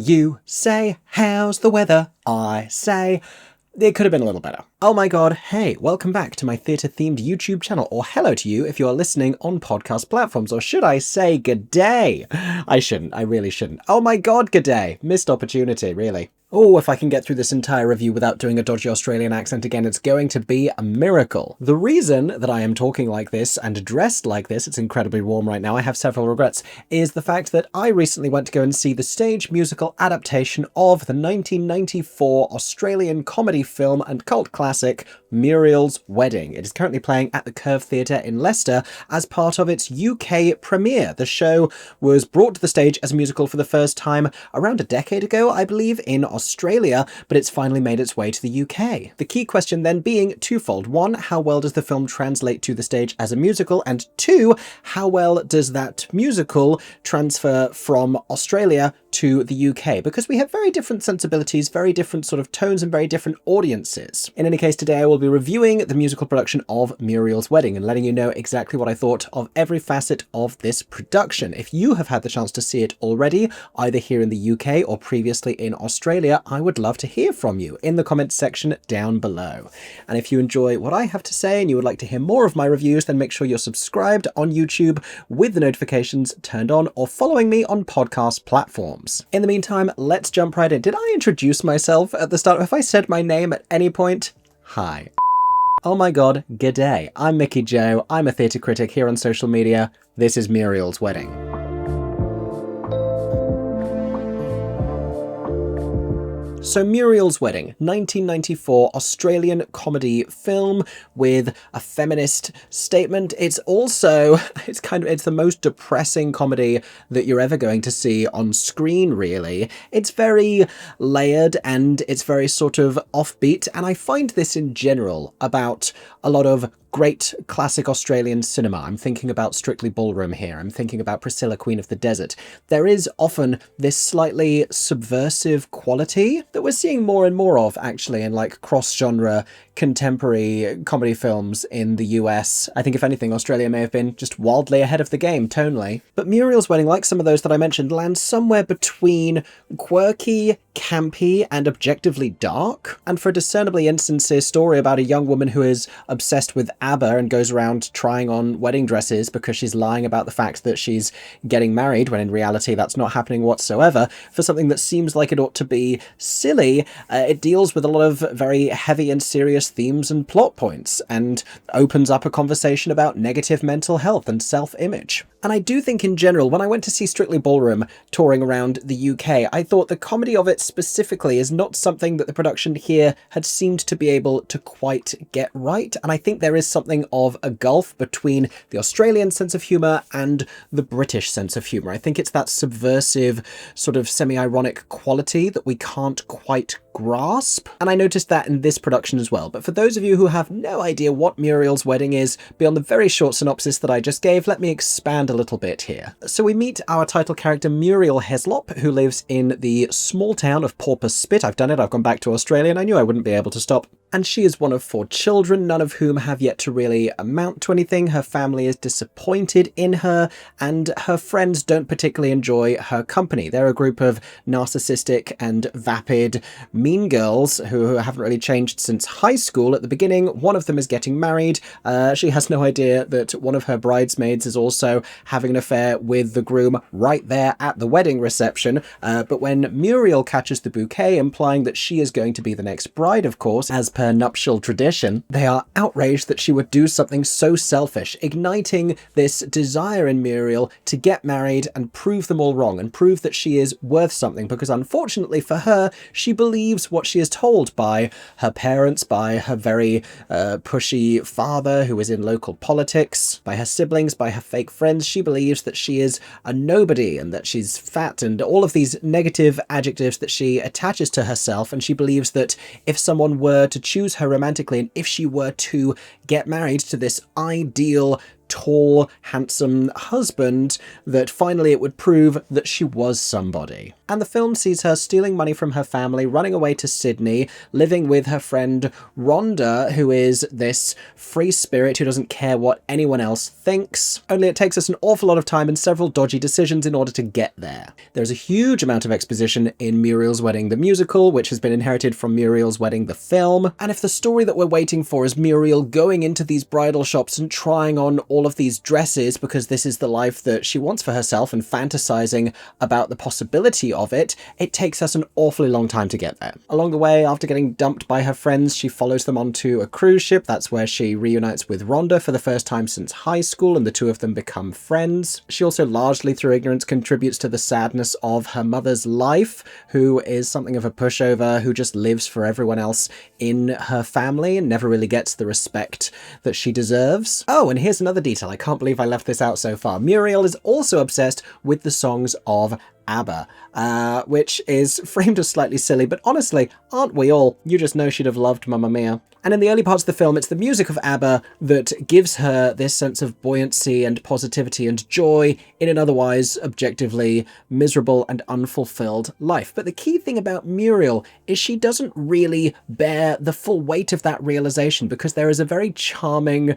You say, how's the weather? I say, it could have been a little better. Oh my god, hey, welcome back to my theatre-themed YouTube channel, or hello to you if you are listening on podcast platforms, or should I say g'day? I really shouldn't. Oh my god, g'day. Missed opportunity, really. Oh, if I can get through this entire review without doing a dodgy Australian accent again, it's going to be a miracle. The reason that I am talking like this and dressed like this, it's incredibly warm right now, I have several regrets, is the fact that I recently went to go and see the stage musical adaptation of the 1994 Australian comedy film and cult classic, Muriel's Wedding. It is currently playing at the Curve Theatre in Leicester as part of its UK premiere. The show was brought to the stage as a musical for the first time around a decade ago, I believe, in Australia, but it's finally made its way to the UK. The key question then being twofold. One, how well does the film translate to the stage as a musical? And two, how well does that musical transfer from Australia to the UK? Because we have very different sensibilities, very different sort of tones, and very different audiences. In any case, today I will be reviewing the musical production of Muriel's Wedding and letting you know exactly what I thought of every facet of this production. If you have had the chance to see it already, either here in the UK or previously in Australia, I would love to hear from you in the comments section down below. And if you enjoy what I have to say and you would like to hear more of my reviews, then make sure you're subscribed on YouTube with the notifications turned on, or following me on podcast platforms. In the meantime, let's jump right in. Did I introduce myself at the start? Have I said my name at any point? Hi. Oh my god, g'day. I'm Mickey Jo. I'm a theatre critic here on social media. This is Muriel's Wedding. So Muriel's Wedding, 1994 Australian comedy film with a feminist statement. It's also, it's the most depressing comedy that you're ever going to see on screen, really. It's very layered and it's very sort of offbeat, and I find this in general about a lot of great classic Australian cinema. I'm thinking about Strictly Ballroom here. I'm thinking about Priscilla, Queen of the Desert. There is often this slightly subversive quality that we're seeing more and more of, actually, in like cross-genre contemporary comedy films in the US. I think, if anything, Australia may have been just wildly ahead of the game tonally. But Muriel's Wedding, like some of those that I mentioned, lands somewhere between quirky, campy, and objectively dark. And for a discernibly insincere story about a young woman who is obsessed with ABBA and goes around trying on wedding dresses because she's lying about the fact that she's getting married, when in reality that's not happening whatsoever, for something that seems like it ought to be silly, it deals with a lot of very heavy and serious themes and plot points, and opens up a conversation about negative mental health and self-image. And I do think in general, when I went to see Strictly Ballroom touring around the UK, I thought the comedy of it specifically is not something that the production here had seemed to be able to quite get right. And I think there is something of a gulf between the Australian sense of humour and the British sense of humour. I think it's that subversive, sort of semi-ironic quality that we can't quite grasp. And I noticed that in this production as well. But for those of you who have no idea what Muriel's Wedding is, beyond the very short synopsis that I just gave, let me expand a little bit here. So we meet our title character Muriel Heslop, who lives in the small town of Porpoise Spit. I've done it, I've gone back to Australia, and I knew I wouldn't be able to stop. And she is one of 4 children, none of whom have yet to really amount to anything. Her family is disappointed in her, and her friends don't particularly enjoy her company. They're a group of narcissistic and vapid mean girls who haven't really changed since high school. At the beginning, one of them is getting married. She has no idea that one of her bridesmaids is also having an affair with the groom right there at the wedding reception. But when Muriel catches the bouquet, implying that she is going to be the next bride, of course, as per nuptial tradition, they are outraged that she would do something so selfish, igniting this desire in Muriel to get married and prove them all wrong, and prove that she is worth something, because unfortunately for her, she believes what she is told by her parents, by her very pushy father who is in local politics, by her siblings, by her fake friends. She believes that she is a nobody and that she's fat and all of these negative adjectives that she attaches to herself, and she believes that if someone were to choose her romantically, and if she were to get married to this ideal tall, handsome husband, that finally it would prove that she was somebody. And the film sees her stealing money from her family, running away to Sydney, living with her friend Rhonda, who is this free spirit who doesn't care what anyone else thinks. Only it takes us an awful lot of time and several dodgy decisions in order to get there. There's a huge amount of exposition in Muriel's Wedding the musical, which has been inherited from Muriel's Wedding the film. And if the story that we're waiting for is Muriel going into these bridal shops and trying on all of these dresses because this is the life that she wants for herself and fantasizing about the possibility of it, it takes us an awfully long time to get there. Along the way, after getting dumped by her friends, she follows them onto a cruise ship. That's where she reunites with Rhonda for the first time since high school, and the two of them become friends. She also largely through ignorance contributes to the sadness of her mother's life, who is something of a pushover, who just lives for everyone else in her family and never really gets the respect that she deserves. Oh, and here's another detail. I can't believe I left this out so far. Muriel is also obsessed with the songs of ABBA, which is framed as slightly silly, but honestly, aren't we all? You just know she'd have loved Mamma Mia. And in the early parts of the film, it's the music of ABBA that gives her this sense of buoyancy and positivity and joy in an otherwise objectively miserable and unfulfilled life. But the key thing about Muriel is she doesn't really bear the full weight of that realization, because there is a very charming,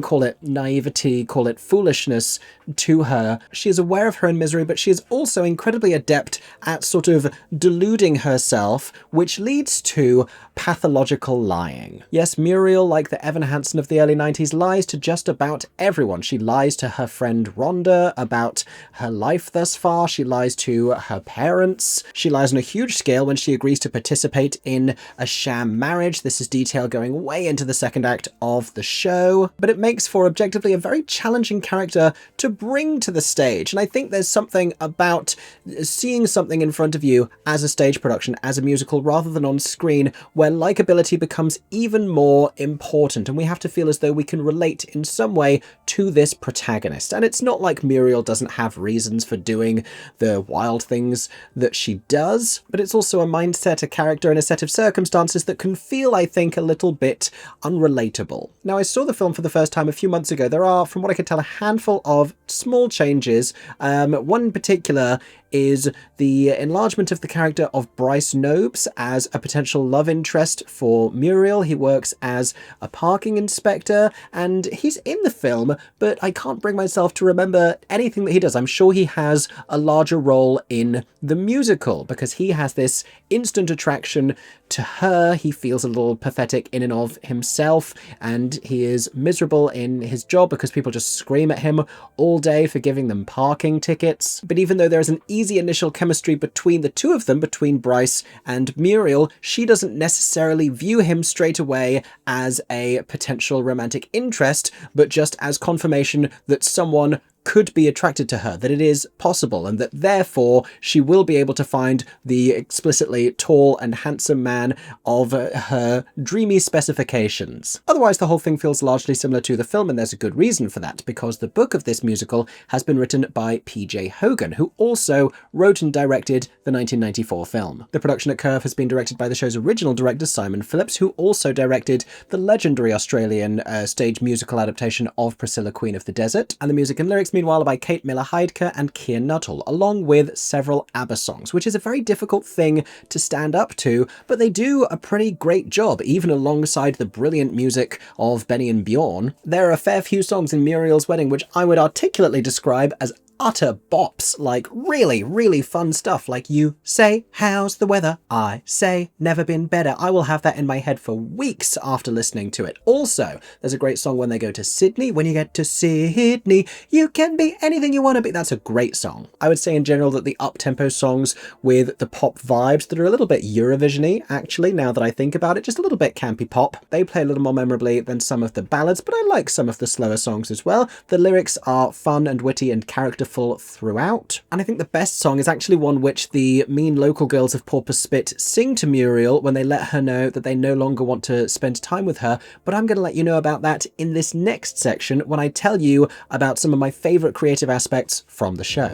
call it naivety, call it foolishness to her. She is aware of her own misery, but she is also incredibly adept at sort of deluding herself, which leads to pathological lying. Yes, Muriel, like the Evan Hansen of the early 90s, lies to just about everyone. She lies to her friend Rhonda about her life thus far. She lies to her parents. She lies on a huge scale when she agrees to participate in a sham marriage. This is detail going way into the second act of the show, but it makes for objectively a very challenging character to bring to the stage. And I think there's something about seeing something in front of you as a stage production, as a musical, rather than on screen, where likability becomes even more important, and we have to feel as though we can relate in some way to this protagonist. And it's not like Muriel doesn't have reasons for doing the wild things that she does, but it's also a mindset, a character, and a set of circumstances that can feel, I think, a little bit unrelatable. Now, I saw the film for the first time a few months ago. There are, from what I could tell, a handful of small changes. One in particular is the enlargement of the character of Bryce Nobes as a potential love interest for Muriel. He works as a parking inspector, and he's in the film, but I can't bring myself to remember anything that he does. I'm sure he has a larger role in the musical, because he has this instant attraction to her. He feels a little pathetic in and of himself, and he is miserable in his job because people just scream at him all day for giving them parking tickets. But even though there is an easy initial chemistry between the two of them, between Bryce and Muriel, she doesn't necessarily view him straight away as a potential romantic interest, but just as confirmation that someone could be attracted to her, that it is possible, and that therefore she will be able to find the explicitly tall and handsome man of her dreamy specifications. Otherwise, the whole thing feels largely similar to the film, and there's a good reason for that, because the book of this musical has been written by P.J. Hogan, who also wrote and directed the 1994 film. The production at Curve has been directed by the show's original director, Simon Phillips, who also directed the legendary Australian stage musical adaptation of Priscilla, Queen of the Desert, and the music and lyrics meanwhile, by Kate Miller-Heidke and Keir Nuttall, along with several ABBA songs, which is a very difficult thing to stand up to, but they do a pretty great job, even alongside the brilliant music of Benny and Bjorn. There are a fair few songs in Muriel's Wedding which I would articulately describe as utter bops, like really, really fun stuff, like You Say How's the Weather? I Say Never Been Better. I will have that in my head for weeks after listening to it. Also, there's a great song when they go to Sydney. When you get to Sydney, you can be anything you want to be. That's a great song. I would say in general that the up-tempo songs with the pop vibes that are a little bit Eurovision-y, actually, now that I think about it, just a little bit campy pop. They play a little more memorably than some of the ballads, but I like some of the slower songs as well. The lyrics are fun and witty and characterful throughout, and I think the best song is actually one which the mean local girls of Porpoise Spit sing to Muriel when they let her know that they no longer want to spend time with her, but I'm going to let you know about that in this next section when I tell you about some of my favourite creative aspects from the show.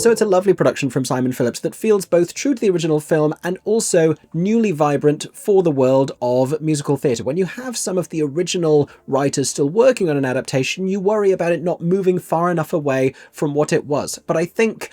So it's a lovely production from Simon Phillips that feels both true to the original film and also newly vibrant for the world of musical theatre. When you have some of the original writers still working on an adaptation, you worry about it not moving far enough away from what it was. But I think,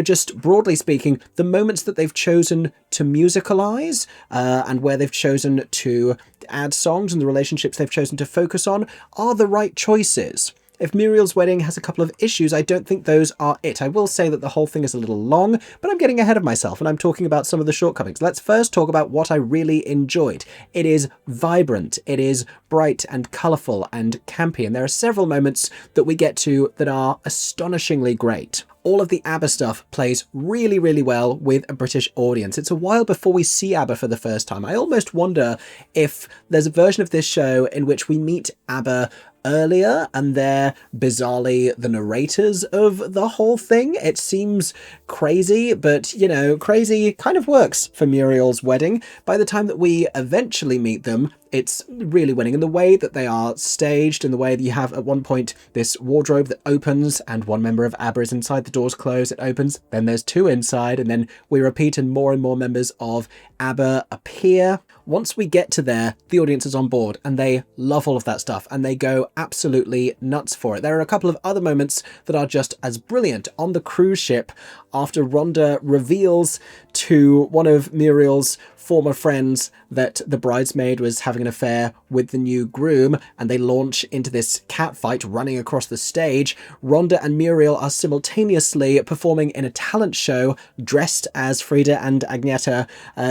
just broadly speaking, the moments that they've chosen to musicalize and where they've chosen to add songs and the relationships they've chosen to focus on are the right choices. If Muriel's Wedding has a couple of issues, I don't think those are it. I will say that the whole thing is a little long, but I'm getting ahead of myself and I'm talking about some of the shortcomings. Let's first talk about what I really enjoyed. It is vibrant, it is bright and colourful and campy, and there are several moments that we get to that are astonishingly great. All of the ABBA stuff plays really, really well with a British audience. It's a while before we see ABBA for the first time. I almost wonder if there's a version of this show in which we meet ABBA earlier and they're bizarrely the narrators of the whole thing. It seems crazy, but crazy kind of works for Muriel's Wedding. By the time that we eventually meet them, it's really winning. And the way that they are staged and the way that you have at one point this wardrobe that opens and one member of ABBA is inside, the doors close, it opens, then there's two inside, and then we repeat and more members of ABBA appear. Once we get to there, the audience is on board and they love all of that stuff and they go absolutely nuts for it. There are a couple of other moments that are just as brilliant. On the cruise ship, after Rhonda reveals to one of Muriel's former friends that the bridesmaid was having an affair with the new groom, and they launch into this catfight running across the stage, Rhonda and Muriel are simultaneously performing in a talent show dressed as Frida and Agneta,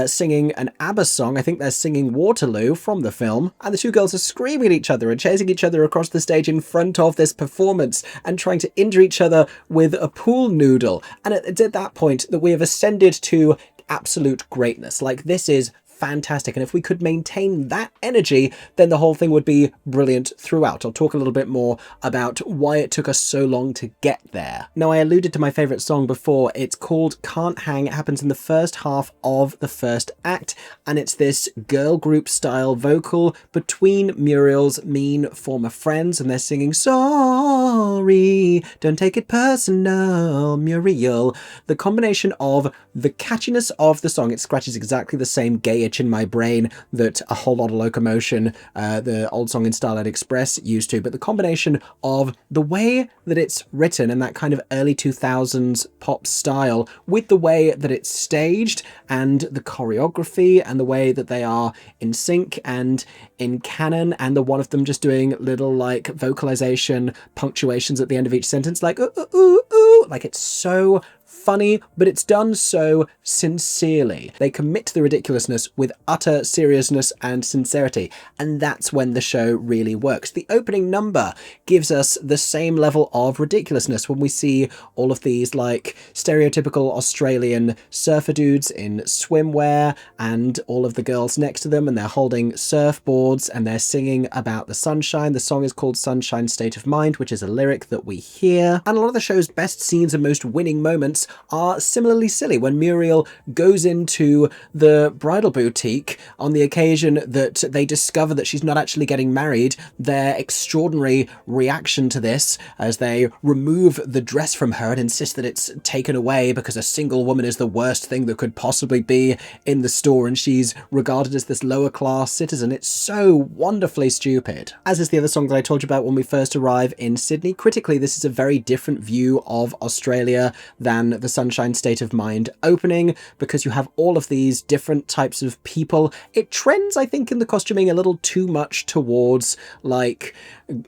singing an ABBA song. I think they're singing Waterloo from the film, and the two girls are screaming at each other and chasing each other across the stage in front of this performance and trying to injure each other with a pool noodle. And it's at that point that we have ascended to absolute greatness. Like, this is fantastic, and if we could maintain that energy, then the whole thing would be brilliant throughout. I'll talk a little bit more about why it took us so long to get there. Now, I alluded to my favourite song before. It's called Can't Hang. It happens in the first half of the first act, and it's this girl group style vocal between Muriel's mean former friends, and they're singing "Sorry, don't take it personal, Muriel." The combination of the catchiness of the song, it scratches exactly the same gay itch in my brain that A Whole Lot of Locomotion, the old song in Starlight Express, used to, but the combination of the way that it's written in that kind of early 2000s pop style with the way that it's staged and the choreography and the way that they are in sync and in canon, and the one of them just doing little like vocalization punctuations at the end of each sentence, like ooh, ooh, ooh, ooh. Like, it's so funny, but it's done so sincerely. They commit to the ridiculousness with utter seriousness and sincerity, and that's when the show really works. The opening number gives us the same level of ridiculousness when we see all of these like stereotypical Australian surfer dudes in swimwear and all of the girls next to them, and they're holding surfboards and they're singing about the sunshine. The song is called Sunshine State of Mind, which is a lyric that we hear. And a lot of the show's best scenes and most winning moments are similarly silly. When Muriel goes into the bridal boutique on the occasion that they discover that she's not actually getting married, their extraordinary reaction to this as they remove the dress from her and insist that it's taken away because a single woman is the worst thing that could possibly be in the store and she's regarded as this lower class citizen. It's so wonderfully stupid. As is the other song that I told you about when we first arrive in Sydney. Critically, this is a very different view of Australia than the Sunshine State of Mind opening, because you have all of these different types of people. It trends, I think, in the costuming a little too much towards like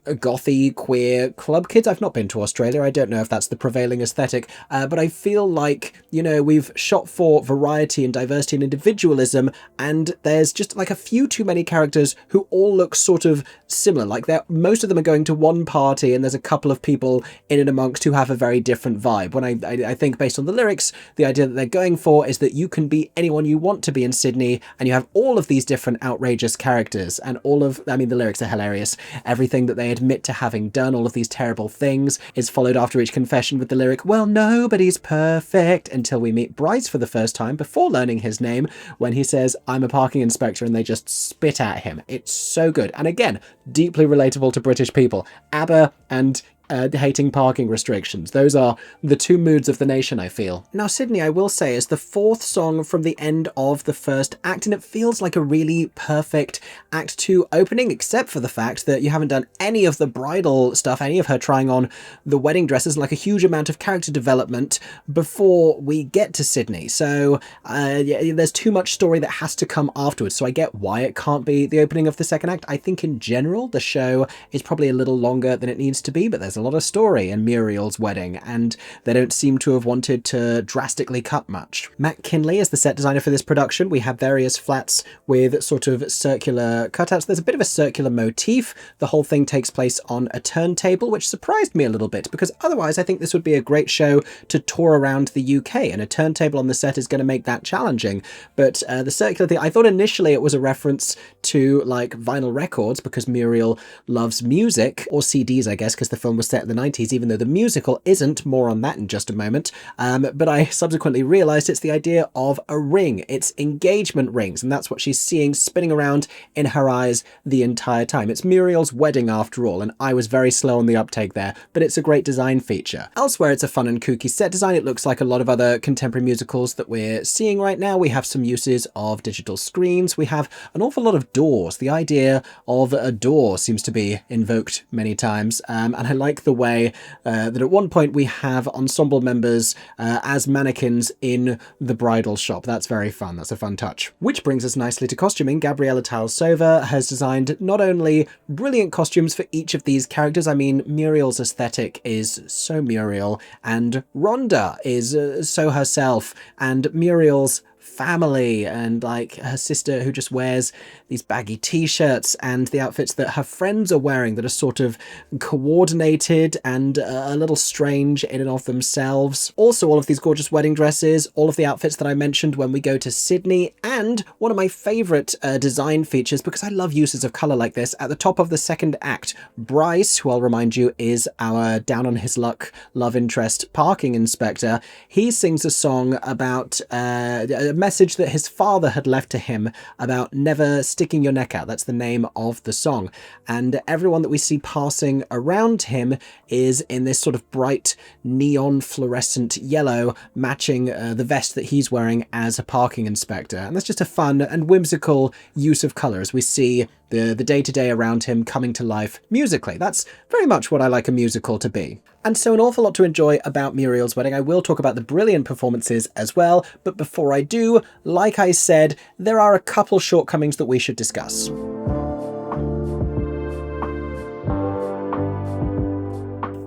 gothy queer club kids. I've not been to Australia. I don't know if that's the prevailing aesthetic, but I feel like, we've shot for variety and diversity and individualism, and there's just like a few too many characters who all look sort of similar. Like, most of them are going to one party and there's a couple of people in and amongst who have a very different vibe. When I think, based on the lyrics, the idea that they're going for is that you can be anyone you want to be in Sydney, and you have all of these different outrageous characters, and the lyrics are hilarious. Everything that they admit to having done, all of these terrible things, is followed after each confession with the lyric, "Well, nobody's perfect," until we meet Bryce for the first time before learning his name, when he says, "I'm a parking inspector," and they just spit at him. It's so good. And again, deeply relatable to British people. ABBA and hating parking restrictions. Those are the two moods of the nation, I feel. Now, Sydney, I will say, is the fourth song from the end of the first act, and it feels like a really perfect Act 2 opening, except for the fact that you haven't done any of the bridal stuff, any of her trying on the wedding dresses, like a huge amount of character development before we get to Sydney. So yeah, there's too much story that has to come afterwards, so I get why it can't be the opening of the second act. I think in general the show is probably a little longer than it needs to be, but there's a lot of story in Muriel's Wedding, and they don't seem to have wanted to drastically cut much. Matt Kinley is the set designer for this production. We have various flats with sort of circular cutouts. There's a bit of a circular motif. The whole thing takes place on a turntable, which surprised me a little bit, because otherwise I think this would be a great show to tour around the UK, and a turntable on the set is going to make that challenging. But the circular thing, I thought initially it was a reference to like vinyl records, because Muriel loves music, or CDs, I guess, because the film was set in the 90s, even though the musical isn't. More on that in just a moment. But I subsequently realized it's the idea of a ring. It's engagement rings, and that's what she's seeing spinning around in her eyes the entire time. It's Muriel's wedding after all, and I was very slow on the uptake there, but it's a great design feature. Elsewhere, it's a fun and kooky set design. It looks like a lot of other contemporary musicals that we're seeing right now. We have some uses of digital screens. We have an awful lot of doors. The idea of a door seems to be invoked many times, and I like the way that at one point we have ensemble members as mannequins in the bridal shop. That's very fun. That's a fun touch. Which brings us nicely to costuming. Gabriela Talsova has designed not only brilliant costumes for each of these characters. I mean, Muriel's aesthetic is so Muriel, and Rhonda is so herself, and Muriel's family, and like her sister who just wears these baggy t-shirts, and the outfits that her friends are wearing that are sort of coordinated and a little strange in and of themselves. Also, all of these gorgeous wedding dresses, all of the outfits that I mentioned when we go to Sydney, and one of my favourite design features, because I love uses of colour like this, at the top of the second act, Bryce, who I'll remind you is our down on his luck love interest parking inspector, he sings a song about a message that his father had left to him about never sticking your neck out. That's the name of the song. And everyone that we see passing around him is in this sort of bright neon fluorescent yellow, matching the vest that he's wearing as a parking inspector. And that's just a fun and whimsical use of colour as we see the day-to-day around him coming to life musically. That's very much what I like a musical to be. And so an awful lot to enjoy about Muriel's Wedding. I will talk about the brilliant performances as well, but before I do, like I said, there are a couple shortcomings that we should discuss.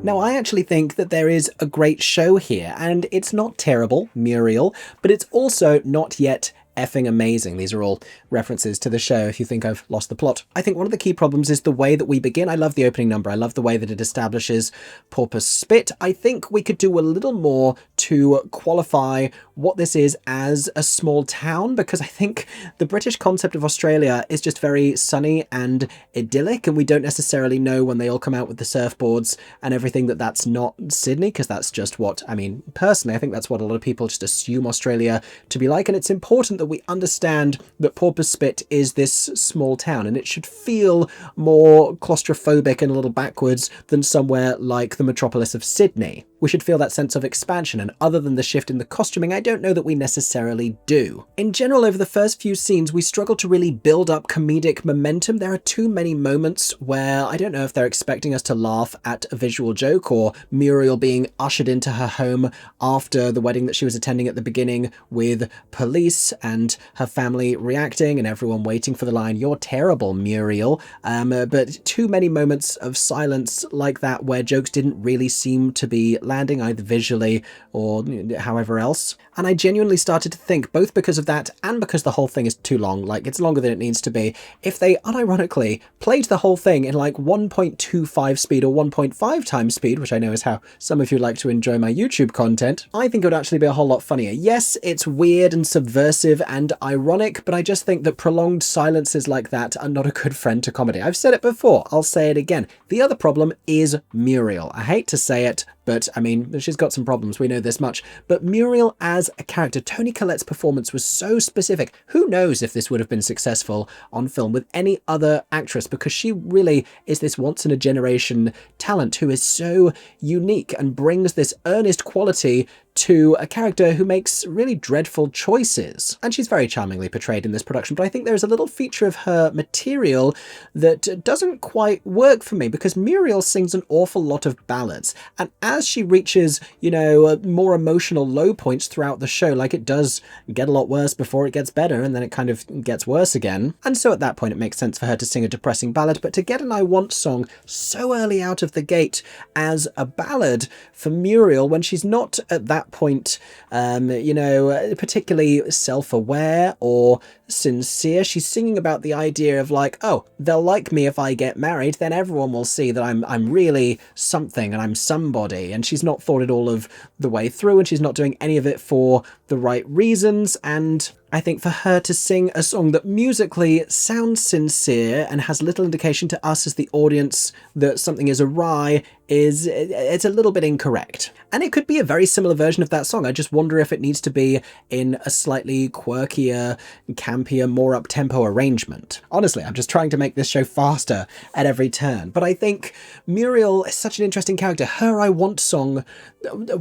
Now, I actually think that there is a great show here, and it's not terrible, Muriel, but it's also not yet effing amazing. These are all references to the show if you think I've lost the plot. I think one of the key problems is the way that we begin. I love the opening number. I love the way that it establishes Porpoise Spit. I think we could do a little more to qualify what this is as a small town, because I think the British concept of Australia is just very sunny and idyllic, and we don't necessarily know when they all come out with the surfboards and everything that that's not Sydney, because that's just what, I mean, personally, I think that's what a lot of people just assume Australia to be like, and it's important that we understand that Porpoise Spit is this small town, and it should feel more claustrophobic and a little backwards than somewhere like the metropolis of Sydney. We should feel that sense of expansion, and other than the shift in the costuming, I don't know that we necessarily do. In general, over the first few scenes, we struggle to really build up comedic momentum. There are too many moments where I don't know if they're expecting us to laugh at a visual joke, or Muriel being ushered into her home after the wedding that she was attending at the beginning with police and her family reacting and everyone waiting for the line, "You're terrible, Muriel." But too many moments of silence like that where jokes didn't really seem to be landing either visually or however else. And I genuinely started to think, both because of that and because the whole thing is too long, like it's longer than it needs to be, if they unironically played the whole thing in like 1.25 speed or 1.5 times speed, which I know is how some of you like to enjoy my YouTube content, I think it would actually be a whole lot funnier. Yes, it's weird and subversive and ironic, but I just think that prolonged silences like that are not a good friend to comedy. I've said it before, I'll say it again. The other problem is Muriel. I hate to say it, But I mean, she's got some problems, we know this much. But Muriel as a character, Toni Collette's performance was so specific. Who knows if this would have been successful on film with any other actress, because she really is this once-in-a-generation talent who is so unique and brings this earnest quality to a character who makes really dreadful choices. And she's very charmingly portrayed in this production, but I think there's a little feature of her material that doesn't quite work for me, because Muriel sings an awful lot of ballads, and as she reaches, you know, more emotional low points throughout the show, like it does get a lot worse before it gets better, and then it kind of gets worse again. And so at that point it makes sense for her to sing a depressing ballad, but to get an I Want song so early out of the gate as a ballad for Muriel, when she's not at that point, you know, particularly self-aware or sincere. She's singing about the idea of like, oh, they'll like me if I get married, then everyone will see that I'm really something and I'm somebody. And she's not thought it all of the way through, and she's not doing any of it for the right reasons. And I think for her to sing a song that musically sounds sincere and has little indication to us as the audience that something is awry it's a little bit incorrect. And it could be a very similar version of that song. I just wonder if it needs to be in a slightly quirkier, campier, more up-tempo arrangement. Honestly, I'm just trying to make this show faster at every turn. But I think Muriel is such an interesting character. Her I Want song,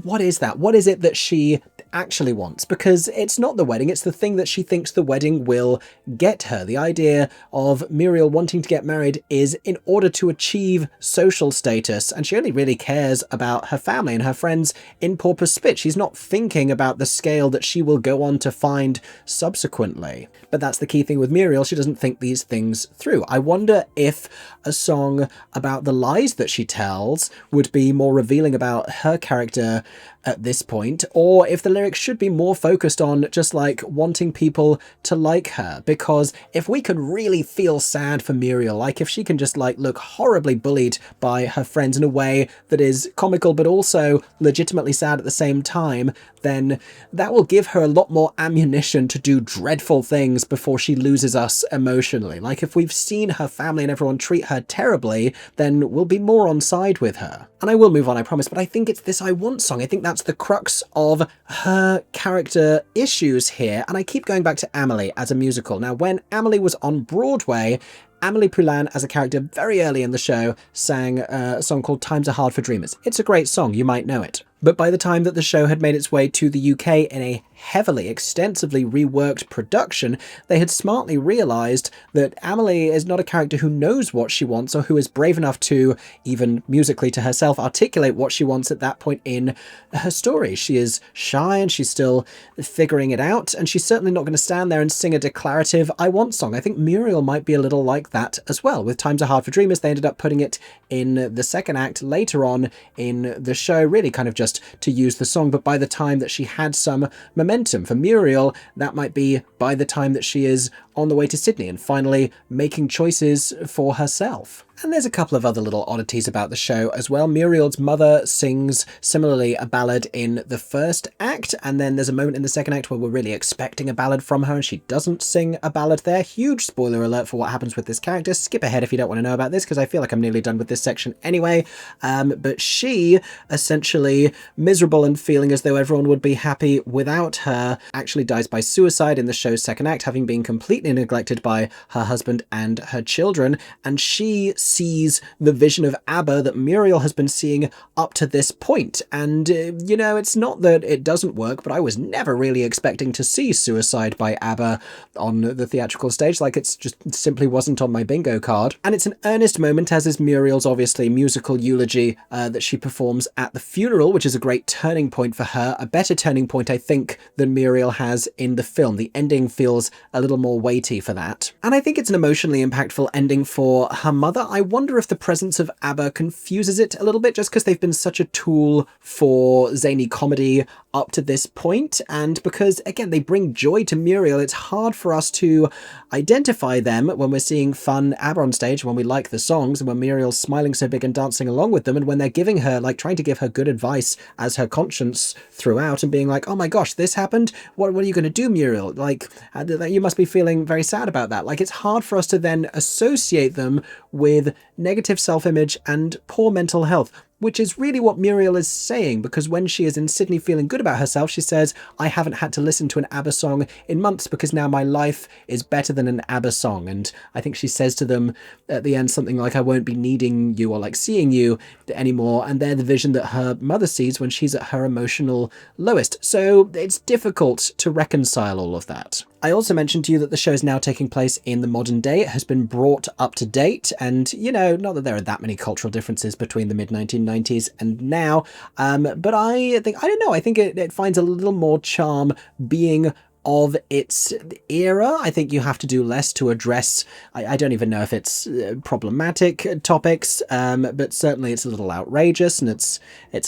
what is that? What is it that she actually wants? Because it's not the wedding, it's the thing that she thinks the wedding will get her. The idea of Muriel wanting to get married is in order to achieve social status, and she only really cares about her family and her friends in Pauper Spit. She's not thinking about the scale that she will go on to find subsequently. But that's the key thing with Muriel, she doesn't think these things through. I wonder if a song about the lies that she tells would be more revealing about her character at this point, or if the lyrics should be more focused on just like wanting people to like her. Because if we can really feel sad for Muriel, like if she can just like look horribly bullied by her friends in a way that is comical but also legitimately sad at the same time, then that will give her a lot more ammunition to do dreadful things before she loses us emotionally. Like if we've seen her family and everyone treat her terribly, then we'll be more on side with her. And I will move on, I promise, but I think it's this I Want song. I think that's the crux of her character issues here. And I keep going back to Amelie as a musical. Now, when Amelie was on Broadway, Amelie Poulain, as a character very early in the show, sang a song called Times Are Hard for Dreamers. It's a great song, you might know it. But by the time that the show had made its way to the UK in a heavily, extensively reworked production, they had smartly realised that Amelie is not a character who knows what she wants or who is brave enough to, even musically to herself, articulate what she wants at that point in her story. She is shy and she's still figuring it out, and she's certainly not going to stand there and sing a declarative I Want song. I think Muriel might be a little like that as well. With Times Are Hard for Dreamers, they ended up putting it in the second act later on in the show, really kind of just to use the song, but by the time that she had some momentum. For Muriel, that might be by the time that she is on the way to Sydney and finally making choices for herself. And there's a couple of other little oddities about the show as well. Muriel's mother sings similarly a ballad in the first act, and then there's a moment in the second act where we're really expecting a ballad from her and she doesn't sing a ballad there. Huge spoiler alert for what happens with this character. Skip ahead if you don't want to know about this, because I feel like I'm nearly done with this section anyway. But she, essentially miserable and feeling as though everyone would be happy without her, actually dies by suicide in the show's second act, having been completely neglected by her husband and her children. And she sees the vision of ABBA that Muriel has been seeing up to this point. And, you know, it's not that it doesn't work, but I was never really expecting to see Suicide by ABBA on the theatrical stage. Like, it's just simply wasn't on my bingo card. And it's an earnest moment, as is Muriel's obviously musical eulogy that she performs at the funeral, which is a great turning point for her. A better turning point, I think, than Muriel has in the film. The ending feels a little more weighty for that. And I think it's an emotionally impactful ending for her mother. I wonder if the presence of ABBA confuses it a little bit, just because they've been such a tool for zany comedy up to this point, and because, again, they bring joy to Muriel. It's hard for us to identify them when we're seeing fun ABBA on stage, when we like the songs, and when Muriel's smiling so big and dancing along with them, and when they're giving her, like, trying to give her good advice as her conscience throughout, and being like, oh my gosh, this happened? What are you going to do, Muriel? Like, you must be feeling very sad about that. Like, it's hard for us to then associate them with negative self-image and poor mental health. which is really what Muriel is saying, because when she is in Sydney feeling good about herself, she says, I haven't had to listen to an ABBA song in months because now my life is better than an ABBA song. And I think she says to them at the end something like, I won't be needing you or like seeing you anymore. And they're the vision that her mother sees when she's at her emotional lowest. So it's difficult to reconcile all of that. I also mentioned to you that the show is now taking place in the modern day. It has been brought up to date, and, you know, not that there are that many cultural differences between the mid-1990s and now, but I think it finds a little more charm being of its era. I think you have to do less to address, I don't even know if it's problematic topics, but certainly it's a little outrageous and it's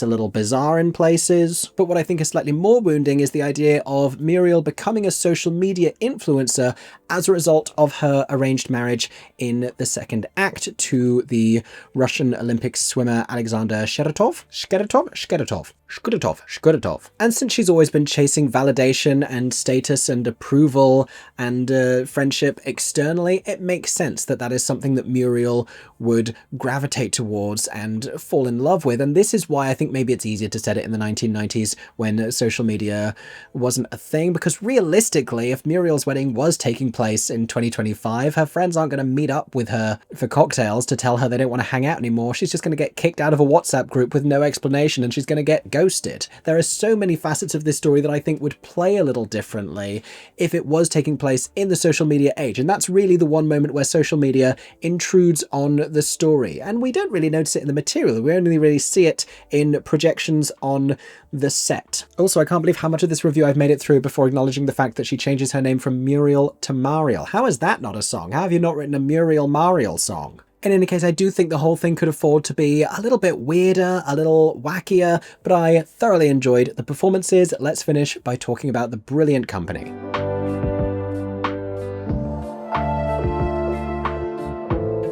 a little bizarre in places. But what I think is slightly more wounding is the idea of Muriel becoming a social media influencer as a result of her arranged marriage in the second act to the Russian Olympic swimmer Alexander Shketov. And since she's always been chasing validation and status and approval and friendship externally, it makes sense that that is something that Muriel would gravitate towards and fall in love with. And this is why I think maybe it's easier to set it in the 1990s when social media wasn't a thing, because realistically, if Muriel's wedding was taking place in 2025, her friends aren't going to meet up with her for cocktails to tell her they don't want to hang out anymore. She's just going to get kicked out of a WhatsApp group with no explanation, and she's going to get ghosted. There are so many facets of this story that I think would play a little differently if it was taking place in the social media age. And that's really the one moment where social media intrudes on the story. And we don't really notice it in the material. We only really see it in projections on the set. Also, I can't believe how much of this review I've made it through before acknowledging the fact that she changes her name from Muriel to Mariel. How is that not a song? How have you not written a Muriel Mariel song? In any case, I do think the whole thing could afford to be a little bit weirder, a little wackier, but I thoroughly enjoyed the performances. Let's finish by talking about the brilliant company.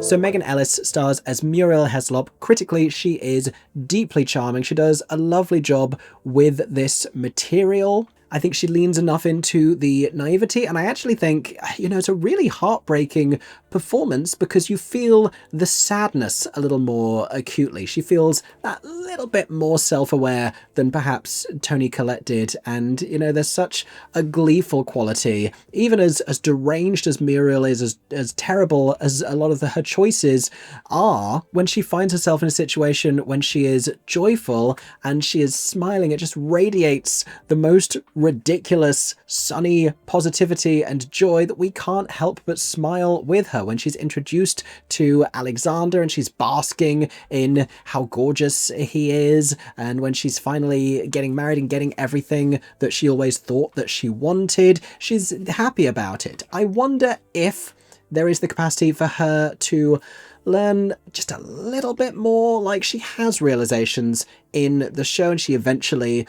So Megan Ellis stars as Muriel Heslop. Critically, she is deeply charming. She does a lovely job with this material. I think she leans enough into the naivety, and I actually think, you know, it's a really heartbreaking performance because you feel the sadness a little more acutely. She feels that little bit more self-aware than perhaps Toni Collette did, and, you know, there's such a gleeful quality. Even as deranged as Muriel is, as terrible as a lot of her choices are, when she finds herself in a situation when she is joyful and she is smiling, it just radiates the most ridiculous, sunny positivity and joy that we can't help but smile with her. When she's introduced to Alexander and she's basking in how gorgeous he is, and when she's finally getting married and getting everything that she always thought that she wanted, she's happy about it. I wonder if there is the capacity for her to learn just a little bit more. Like, she has realizations in the show and she eventually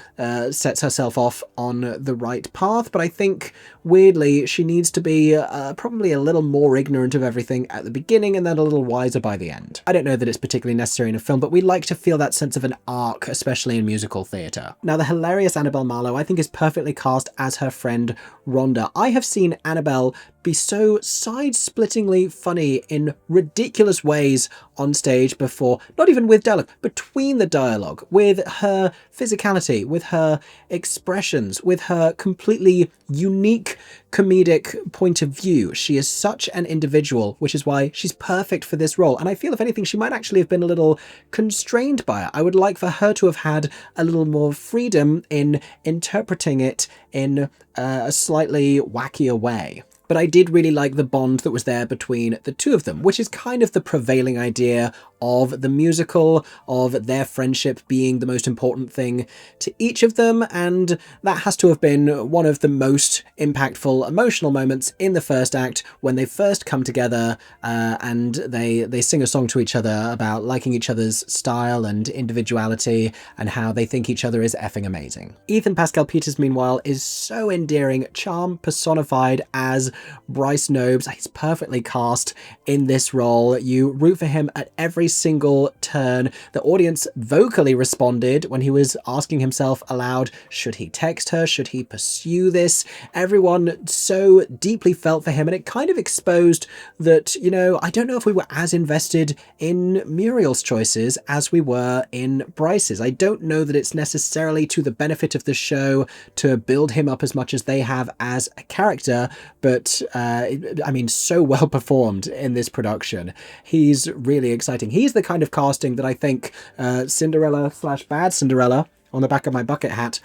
sets herself off on the right path, but I think weirdly she needs to be probably a little more ignorant of everything at the beginning and then a little wiser by the end. I don't know that it's particularly necessary in a film, but we like to feel that sense of an arc, especially in musical theatre. Now, the hilarious Annabelle Marlowe I think is perfectly cast as her friend Rhonda. I have seen Annabelle be so side-splittingly funny in ridiculous ways on stage before, not even with dialogue, between the dialogue, with her physicality, with her expressions, with her completely unique comedic point of view. She is such an individual, which is why she's perfect for this role. And I feel, if anything, she might actually have been a little constrained by it. I would like for her to have had a little more freedom in interpreting it in a slightly wackier way. But I did really like the bond that was there between the two of them, which is kind of the prevailing idea of the musical, of their friendship being the most important thing to each of them, and that has to have been one of the most impactful emotional moments in the first act when they first come together and they sing a song to each other about liking each other's style and individuality and how they think each other is effing amazing. Ethan Pascal Peters, meanwhile, is so endearing, charm personified as Bryce Nobes. He's perfectly cast in this role. You root for him at every single turn. The audience vocally responded when he was asking himself aloud, should he text her? Should he pursue this? Everyone so deeply felt for him, and it kind of exposed that, you know, I don't know if we were as invested in Muriel's choices as we were in Bryce's. I don't know that it's necessarily to the benefit of the show to build him up as much as they have as a character, but I mean, so well performed in this production. He's really exciting. He's the kind of casting that I think Cinderella/Bad Cinderella, on the back of my bucket hat,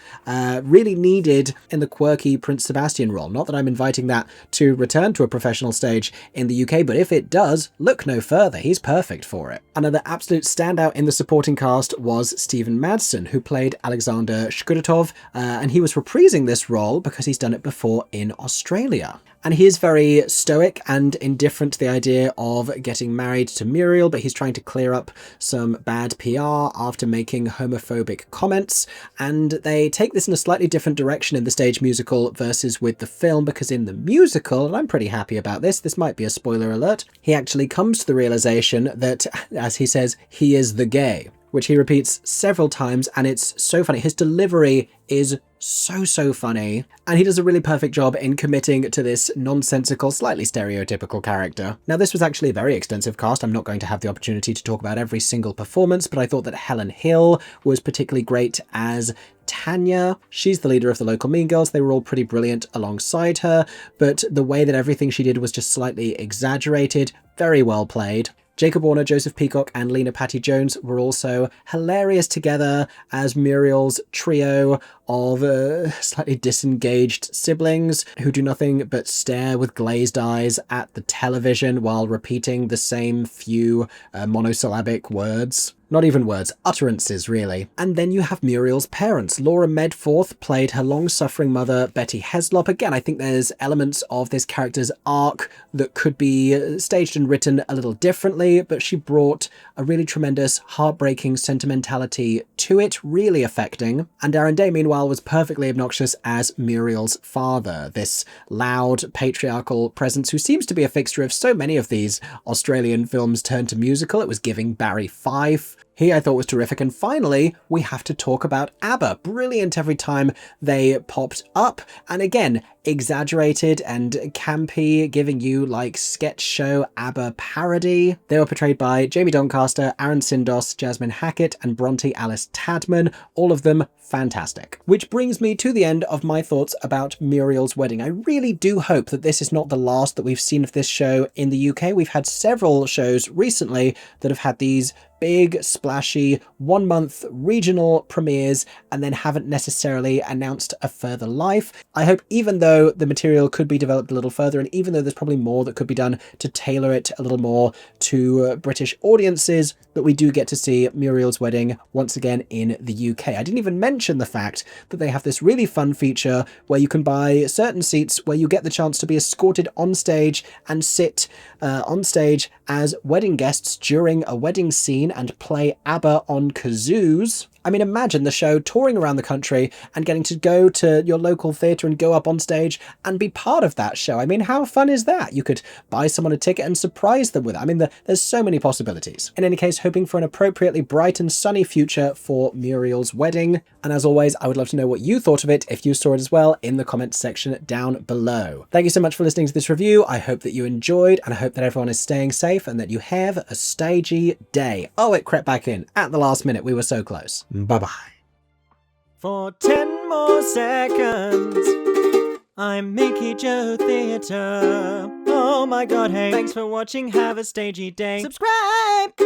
really needed in the quirky Prince Sebastian role. Not that I'm inviting that to return to a professional stage in the UK, but if it does, look no further. He's perfect for it. Another absolute standout in the supporting cast was Stephen Madsen, who played Alexander Shkudetov, and he was reprising this role because he's done it before in Australia. And he is very stoic and indifferent to the idea of getting married to Muriel, but he's trying to clear up some bad PR after making homophobic comments. And they take this in a slightly different direction in the stage musical versus with the film, because in the musical, and I'm pretty happy about this might be a spoiler alert, he actually comes to the realization that, as he says, he is the gay, which he repeats several times, and it's so funny. His delivery is so funny, and he does a really perfect job in committing to this nonsensical, slightly stereotypical character. Now, this was actually a very extensive cast. I'm not going to have the opportunity to talk about every single performance, but I thought that Helen Hill was particularly great as Tanya. She's the leader of the local Mean Girls. They were all pretty brilliant alongside her, but the way that everything she did was just slightly exaggerated. Very well played. Jacob Warner, Joseph Peacock, and Lena Patty Jones were also hilarious together as Muriel's trio of slightly disengaged siblings who do nothing but stare with glazed eyes at the television while repeating the same few monosyllabic words. Not even words, utterances, really. And then you have Muriel's parents. Laura Medforth played her long-suffering mother, Betty Heslop. Again, I think there's elements of this character's arc that could be staged and written a little differently, but she brought a really tremendous, heartbreaking sentimentality to it, really affecting. And Darren Day, meanwhile, was perfectly obnoxious as Muriel's father, this loud, patriarchal presence who seems to be a fixture of so many of these Australian films turned to musical. It was giving Barry Fife. He, I thought, was terrific. And finally, we have to talk about ABBA. Brilliant every time they popped up. And again, exaggerated and campy, giving you like sketch show ABBA parody. They were portrayed by Jamie Doncaster, Aaron Sindos, Jasmine Hackett, and Bronte Alice Tadman. All of them fantastic. Which brings me to the end of my thoughts about Muriel's Wedding. I really do hope that this is not the last that we've seen of this show in the UK. We've had several shows recently that have had these big, splashy, 1-month regional premieres and then haven't necessarily announced a further life. I hope, even though the material could be developed a little further, and even though there's probably more that could be done to tailor it a little more to British audiences, that we do get to see Muriel's Wedding once again in the UK. I didn't even mention the fact that they have this really fun feature where you can buy certain seats where you get the chance to be escorted on stage and sit on stage as wedding guests during a wedding scene and play ABBA on kazoos. I mean, imagine the show touring around the country and getting to go to your local theatre and go up on stage and be part of that show. I mean, how fun is that? You could buy someone a ticket and surprise them with it. I mean, there's so many possibilities. In any case, hoping for an appropriately bright and sunny future for Muriel's Wedding. And as always, I would love to know what you thought of it if you saw it as well in the comments section down below. Thank you so much for listening to this review. I hope that you enjoyed, and I hope that everyone is staying safe and that you have a stagey day. Oh, it crept back in at the last minute. We were so close. Bye-bye. For 10 more seconds, I'm MickeyJoTheatre. Oh my god, hey, thanks for watching, have a stagey day. Subscribe!